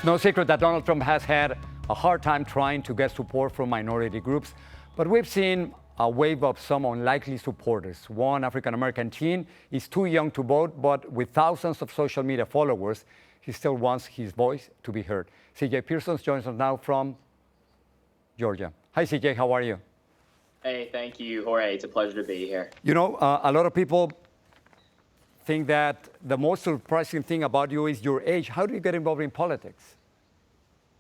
It's no secret that Donald Trump has had a hard time trying to get support from minority groups, but we've seen a wave of some unlikely supporters. One African-American teen is too young to vote, but with thousands of social media followers, he still wants his voice to be heard. CJ Pearson joins us now from Georgia. Hi, CJ, how are you? Hey, thank you, Jorge. It's a pleasure to be here. You know, a lot of people think that the most surprising thing about you is your age. How do you get involved in politics?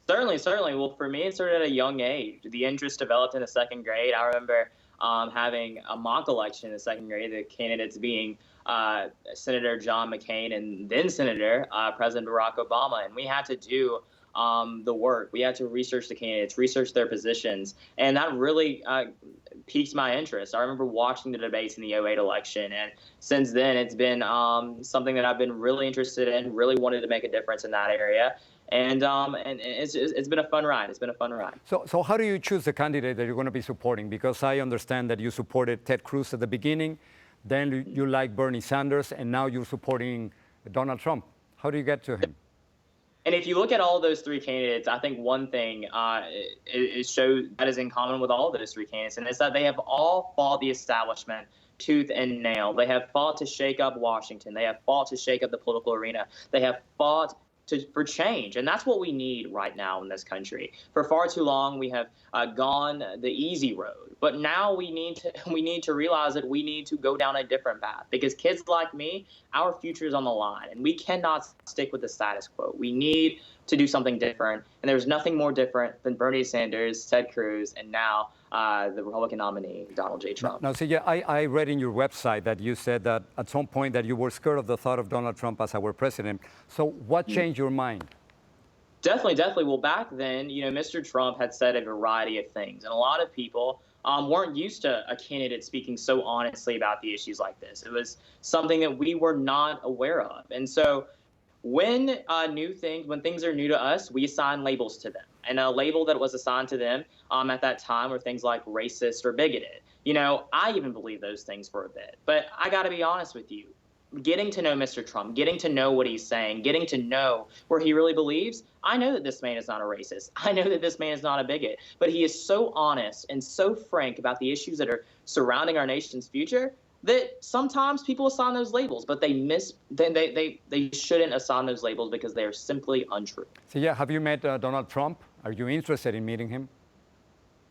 Certainly. Well, for me, it started at a young age. The interest developed in the second grade. I remember having a mock election in the second grade, the candidates being Senator John McCain and then Senator President Barack Obama. And we had to do the work. We had to research the candidates, research their positions. And that really piqued my interest. I remember watching the debates in the '08 election. And since then, it's been something that I've been really interested in, really wanted to make a difference in that area. And it's been a fun ride. It's been a fun ride. So how do you choose the candidate that you're going to be supporting? Because I understand that you supported Ted Cruz at the beginning, then you like Bernie Sanders, and now you're supporting Donald Trump. How do you get to him? And if you look at all those three candidates, I think one thing it shows that is in common with all those three candidates, and it's that they have all fought the establishment tooth and nail. They have fought to shake up Washington. They have fought to shake up the political arena. They have fought for change, and that's what we need right now in this country. For far too long, we have gone the easy road, but now we need to realize that we need to go down a different path, because kids like me, our future is on the line, and we cannot stick with the status quo. We need to do something different, and there's nothing more different than Bernie Sanders, Ted Cruz, and now the Republican nominee, Donald J. Trump. Now, see, I read in your website that you said that at some point that you were scared of the thought of Donald Trump as our president. So what changed your mind? Definitely. Well, back then, Mr. Trump had said a variety of things, and a lot of people weren't used to a candidate speaking so honestly about the issues like this. It was something that we were not aware of. And so when things are new to us, we assign labels to them. And a label that was assigned to them at that time were things like racist or bigoted. I even believe those things for a bit. But I got to be honest with you. Getting to know Mr. Trump, getting to know what he's saying, getting to know where he really believes, I know that this man is not a racist. I know that this man is not a bigot. But he is so honest and so frank about the issues that are surrounding our nation's future that sometimes people assign those labels, but they shouldn't assign those labels because they are simply untrue. So have you met Donald Trump? Are you interested in meeting him?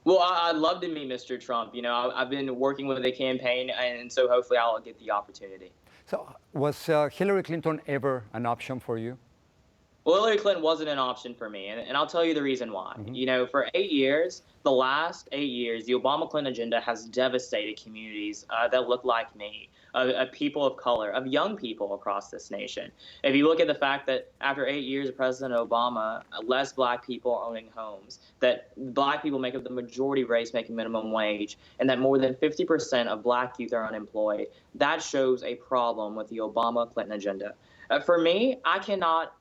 Well, I'd love to meet Mr. Trump. I've been working with the campaign, and so hopefully I'll get the opportunity. So was Hillary Clinton ever an option for you? Well, Hillary Clinton wasn't an option for me, and I'll tell you the reason why. Mm-hmm. For 8 years, the last 8 years, the Obama-Clinton agenda has devastated communities that look like me, of people of color, of young people across this nation. If you look at the fact that after 8 years of President Obama, less black people are owning homes, that black people make up the majority race making minimum wage, and that more than 50% of black youth are unemployed, that shows a problem with the Obama-Clinton agenda. For me, I cannot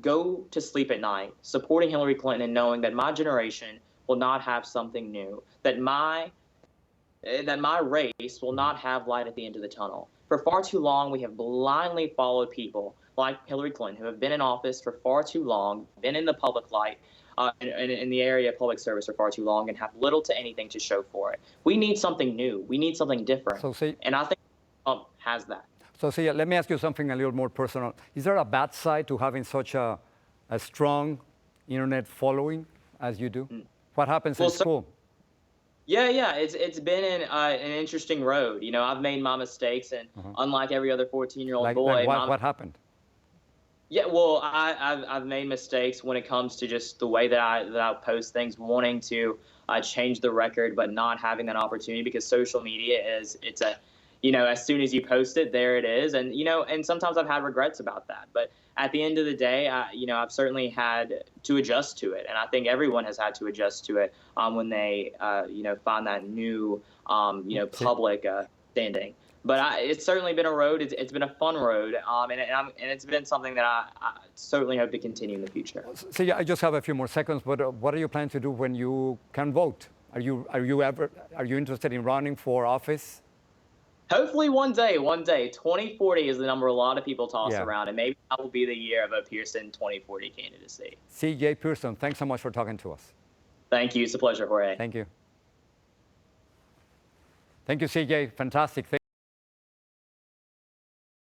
go to sleep at night supporting Hillary Clinton and knowing that my generation will not have something new, that my race will not have light at the end of the tunnel. For far too long, we have blindly followed people like Hillary Clinton, who have been in office for far too long, been in the public light, in the area of public service for far too long, and have little to anything to show for it. We need something new. We need something different. And I think Trump has that. So, let me ask you something a little more personal. Is there a bad side to having such a strong internet following as you do? What happens in school? Yeah. It's been an interesting road. I've made my mistakes, and unlike every other 14-year-old boy, what happened? Yeah, well, I've made mistakes when it comes to just the way that I post things, wanting to change the record, but not having that opportunity, because social media it's a as soon as you post it, there it is. And, and sometimes I've had regrets about that. But at the end of the day, I've certainly had to adjust to it. And I think everyone has had to adjust to it when they, find that new, public standing. But it's certainly been a road. It's been a fun road. And it's been something that I certainly hope to continue in the future. So, I just have a few more seconds. But what are you planning to do when you can vote? Are you interested in running for office? Hopefully one day, 2040 is the number a lot of people toss Yeah. around, and maybe that will be the year of a Pearson 2040 candidacy. CJ Pearson, thanks so much for talking to us. Thank you. It's a pleasure, Jorge. Thank you. Thank you, CJ. Fantastic.